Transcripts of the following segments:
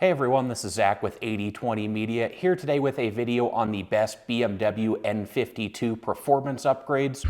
Hey everyone, this is Zach with 8020 Media, here today with a video on the best BMW N52 performance upgrades.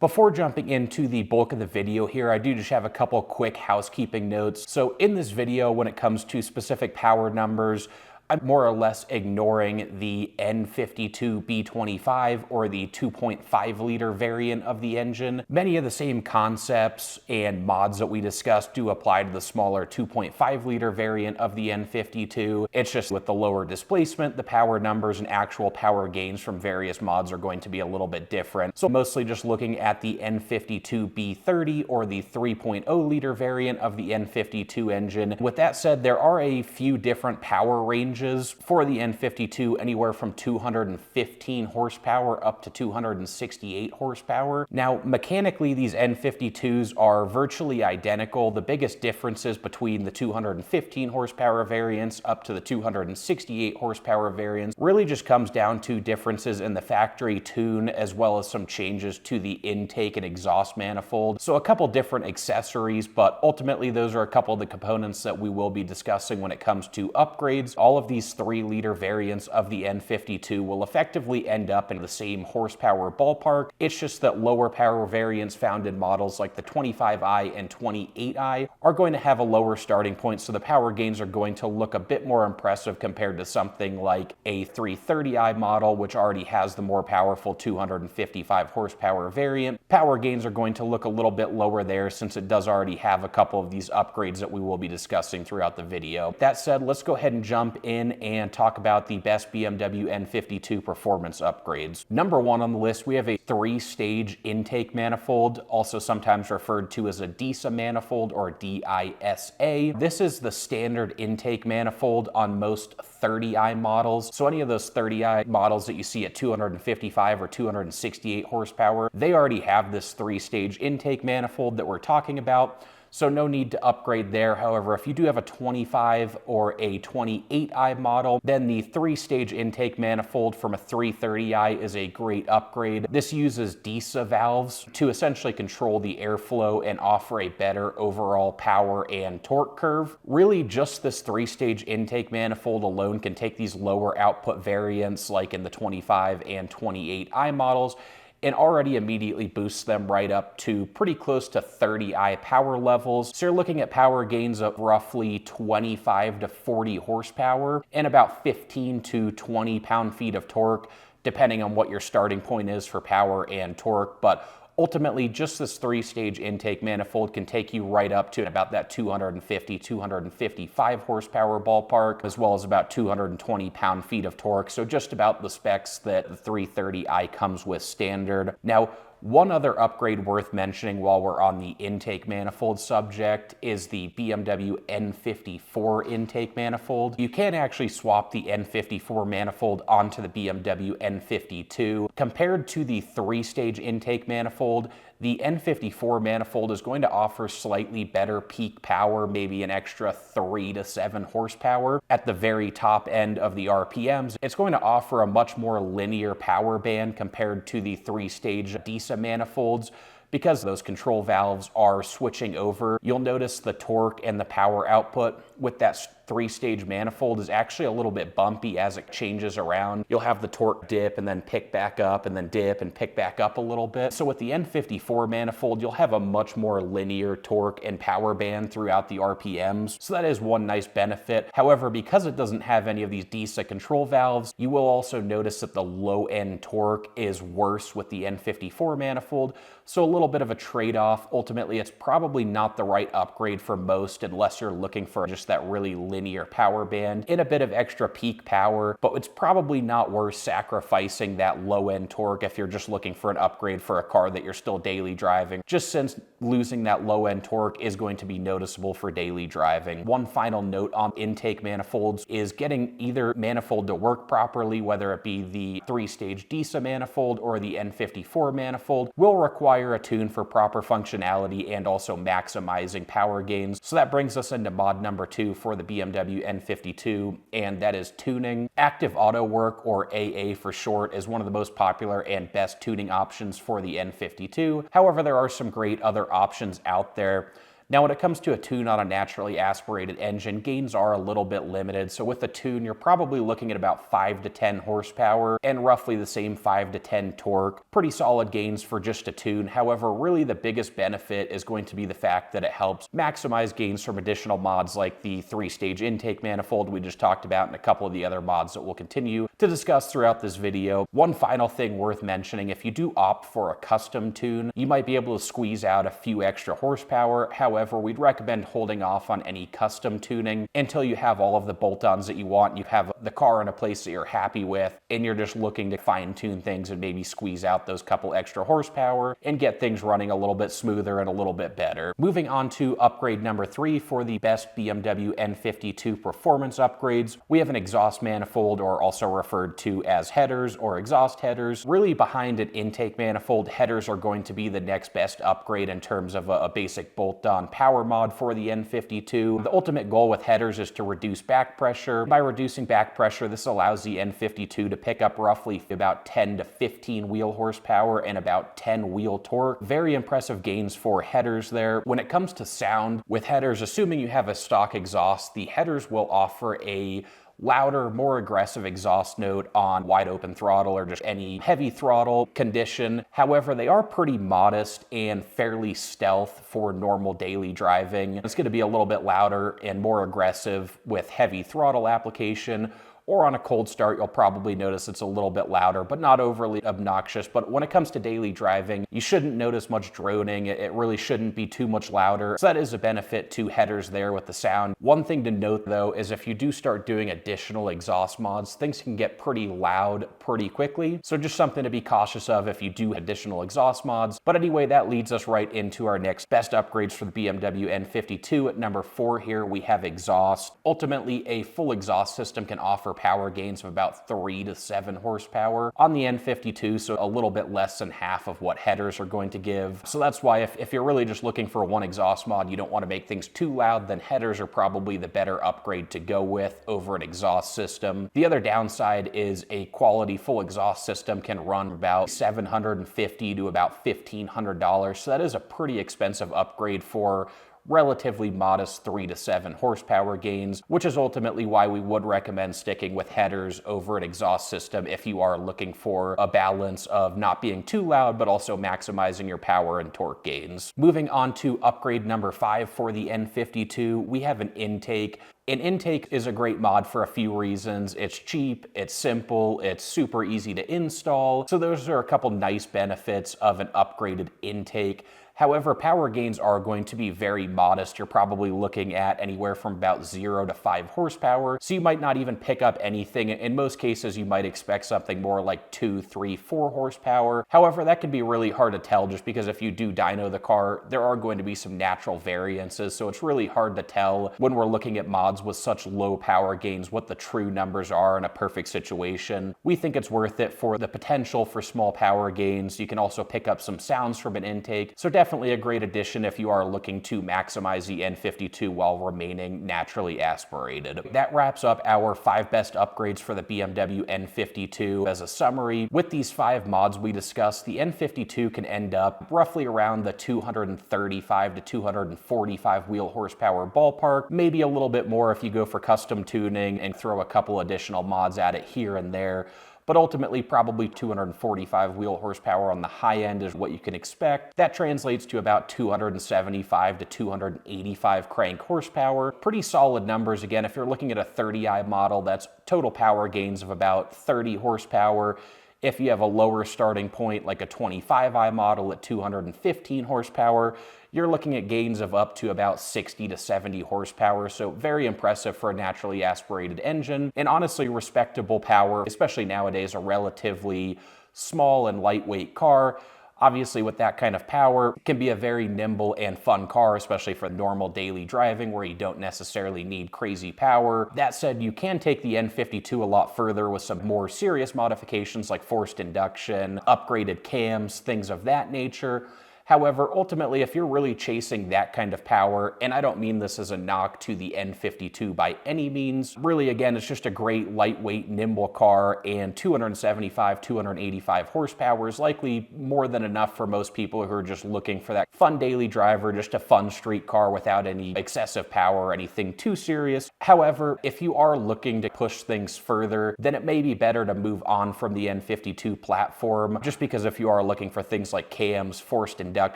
Before jumping into the bulk of the video here, I do just have a couple quick housekeeping notes. So in this video, when it comes to specific power numbers, I'm more or less ignoring the N52 B25 or the 2.5 liter variant of the engine. Many of the same concepts and mods that we discussed do apply to the smaller 2.5 liter variant of the N52. It's just with the lower displacement, the power numbers and actual power gains from various mods are going to be a little bit different. So mostly just looking at the N52 B30 or the 3.0 liter variant of the N52 engine. With that said, there are a few different power ranges for the N52, anywhere from 215 horsepower up to 268 horsepower. Now, mechanically, these N52s are virtually identical. The biggest differences between the 215 horsepower variants up to the 268 horsepower variants really just comes down to differences in the factory tune, as well as some changes to the intake and exhaust manifold. So a couple different accessories, but ultimately those are a couple of the components that we will be discussing when it comes to upgrades. All of these 3-liter variants of the N52 will effectively end up in the same horsepower ballpark. It's just that lower power variants found in models like the 25i and 28i are going to have a lower starting point, so the power gains are going to look a bit more impressive compared to something like a 330i model, which already has the more powerful 255 horsepower variant. Power gains are going to look a little bit lower there since it does already have a couple of these upgrades that we will be discussing throughout the video. That said, let's go ahead and jump in and talk about the best BMW N52 performance upgrades. Number one on the list, we have a 3-stage intake manifold, also sometimes referred to as a DISA manifold or DISA. This is the standard intake manifold on most 30i models. So any of those 30i models that you see at 255 or 268 horsepower, they already have this 3-stage intake manifold that we're talking about. So no need to upgrade there. However, if you do have a 25 or a 28i model, then the 3-stage intake manifold from a 330i is a great upgrade. This uses DISA valves to essentially control the airflow and offer a better overall power and torque curve. Really, just this 3-stage intake manifold alone can take these lower output variants like in the 25 and 28i models and already immediately boosts them right up to pretty close to 30i power levels. So you're looking at power gains of roughly 25 to 40 horsepower and about 15 to 20 pound-feet of torque, depending on what your starting point is for power and torque. But ultimately, just this 3-stage intake manifold can take you right up to about that 250, 255 horsepower ballpark, as well as about 220 pound-feet of torque. So just about the specs that the 330i comes with standard. Now, one other upgrade worth mentioning while we're on the intake manifold subject is the BMW N54 intake manifold. You can actually swap the N54 manifold onto the BMW N52. Compared to the 3-stage intake manifold, the N54 manifold is going to offer slightly better peak power, maybe an extra 3 to 7 horsepower. At the very top end of the RPMs, it's going to offer a much more linear power band compared to the 3-stage DISA manifolds. Because those control valves are switching over, you'll notice the torque and the power output with that 3-stage manifold is actually a little bit bumpy as it changes around. You'll have the torque dip and then pick back up and then dip and pick back up a little bit. So with the N54 manifold, you'll have a much more linear torque and power band throughout the RPMs. So that is one nice benefit. However, because it doesn't have any of these DISA control valves, you will also notice that the low-end torque is worse with the N54 manifold. So a little bit of a trade-off. Ultimately, it's probably not the right upgrade for most unless you're looking for just that really linear power band and a bit of extra peak power, but it's probably not worth sacrificing that low-end torque if you're just looking for an upgrade for a car that you're still daily driving, just since losing that low-end torque is going to be noticeable for daily driving. One final note on intake manifolds is getting either manifold to work properly, whether it be the 3-stage DISA manifold or the N54 manifold, will require require a tune for proper functionality and also maximizing power gains. So that brings us into mod number 2 for the BMW N52, and that is tuning. Active Auto Work, or AA for short, is one of the most popular and best tuning options for the N52. However, there are some great other options out there. Now, when it comes to a tune on a naturally aspirated engine, gains are a little bit limited. So with a tune, you're probably looking at about 5 to 10 horsepower and roughly the same 5 to 10 torque. Pretty solid gains for just a tune. However, really the biggest benefit is going to be the fact that it helps maximize gains from additional mods like the 3-stage intake manifold we just talked about and a couple of the other mods that we'll continue to discuss throughout this video. One final thing worth mentioning, if you do opt for a custom tune, you might be able to squeeze out a few extra horsepower. However, we'd recommend holding off on any custom tuning until you have all of the bolt-ons that you want, you have the car in a place that you're happy with, and you're just looking to fine-tune things and maybe squeeze out those couple extra horsepower and get things running a little bit smoother and a little bit better. Moving on to upgrade number 3 for the best BMW N52 performance upgrades, we have an exhaust manifold, or also referred to as headers or exhaust headers. Really, behind an intake manifold, headers are going to be the next best upgrade in terms of a basic bolt-on power mod for the N52. The ultimate goal with headers is to reduce back pressure. By reducing back pressure, this allows the N52 to pick up roughly about 10 to 15 wheel horsepower and about 10 wheel torque. Very impressive gains for headers there. When it comes to sound, with headers, assuming you have a stock exhaust, the headers will offer a louder, more aggressive exhaust note on wide open throttle or just any heavy throttle condition. However, they are pretty modest and fairly stealth for normal daily driving. It's going to be a little bit louder and more aggressive with heavy throttle application, or on a cold start, you'll probably notice it's a little bit louder, but not overly obnoxious. But when it comes to daily driving, you shouldn't notice much droning. It really shouldn't be too much louder. So that is a benefit to headers there with the sound. One thing to note though is if you do start doing additional exhaust mods, things can get pretty loud pretty quickly. So just something to be cautious of if you do additional exhaust mods. But anyway, that leads us right into our next best upgrades for the BMW N52. At number 4 here, we have exhaust. Ultimately, a full exhaust system can offer power gains of about 3 to 7 horsepower on the N52, so a little bit less than half of what headers are going to give. So that's why if you're really just looking for one exhaust mod, you don't want to make things too loud, then headers are probably the better upgrade to go with over an exhaust system. The other downside is a quality full exhaust system can run about $750 to about $1,500, so that is a pretty expensive upgrade for relatively modest 3 to 7 horsepower gains, which is ultimately why we would recommend sticking with headers over an exhaust system if you are looking for a balance of not being too loud but also maximizing your power and torque gains. Moving on to upgrade number 5 for the N52, we have an intake. An intake is a great mod for a few reasons. It's cheap, it's simple, it's super easy to install. So those are a couple nice benefits of an upgraded intake. However, power gains are going to be very modest. You're probably looking at anywhere from about 0 to 5 horsepower. So you might not even pick up anything. In most cases, you might expect something more like 2, 3, 4 horsepower. However, that can be really hard to tell just because if you do dyno the car, there are going to be some natural variances. So it's really hard to tell when we're looking at mods with such low power gains what the true numbers are in a perfect situation. We think it's worth it for the potential for small power gains. You can also pick up some sounds from an intake. So definitely a great addition if you are looking to maximize the N52 while remaining naturally aspirated. That wraps up our 5 best upgrades for the BMW N52. As a summary, with these 5 mods we discussed, the N52 can end up roughly around the 235 to 245 wheel horsepower ballpark, maybe a little bit more if you go for custom tuning and throw a couple additional mods at it here and there. But ultimately probably 245 wheel horsepower on the high end is what you can expect. That translates to about 275 to 285 crank horsepower. Pretty solid numbers. Again, if you're looking at a 30i model, that's total power gains of about 30 horsepower. If you have a lower starting point, like a 25i model at 215 horsepower, you're looking at gains of up to about 60 to 70 horsepower, so very impressive for a naturally aspirated engine, and honestly respectable power, especially nowadays, a relatively small and lightweight car. Obviously, with that kind of power, it can be a very nimble and fun car, especially for normal daily driving where you don't necessarily need crazy power. That said, you can take the N52 a lot further with some more serious modifications like forced induction, upgraded cams, things of that nature. However, ultimately, if you're really chasing that kind of power, and I don't mean this as a knock to the N52 by any means, really, again, it's just a great lightweight, nimble car, and 275, 285 horsepower is likely more than enough for most people who are just looking for that fun daily driver, just a fun street car without any excessive power or anything too serious. However, if you are looking to push things further, then it may be better to move on from the N52 platform, just because if you are looking for things like cams, forced induction,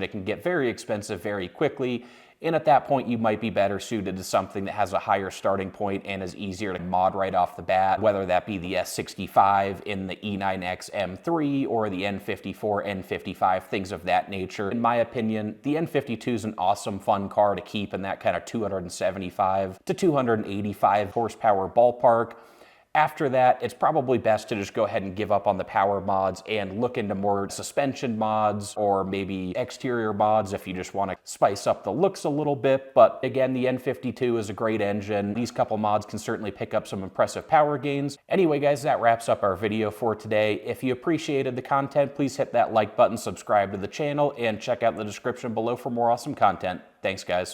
it can get very expensive very quickly. And at that point, you might be better suited to something that has a higher starting point and is easier to mod right off the bat, whether that be the S65 in the E9X M3 or the N54, N55, things of that nature. In my opinion, the N52 is an awesome, fun car to keep in that kind of 275 to 285 horsepower ballpark. After that, it's probably best to just go ahead and give up on the power mods and look into more suspension mods or maybe exterior mods if you just want to spice up the looks a little bit. But again, the N52 is a great engine. These couple mods can certainly pick up some impressive power gains. Anyway, guys, that wraps up our video for today. If you appreciated the content, please hit that like button, subscribe to the channel, and check out the description below for more awesome content. Thanks, guys.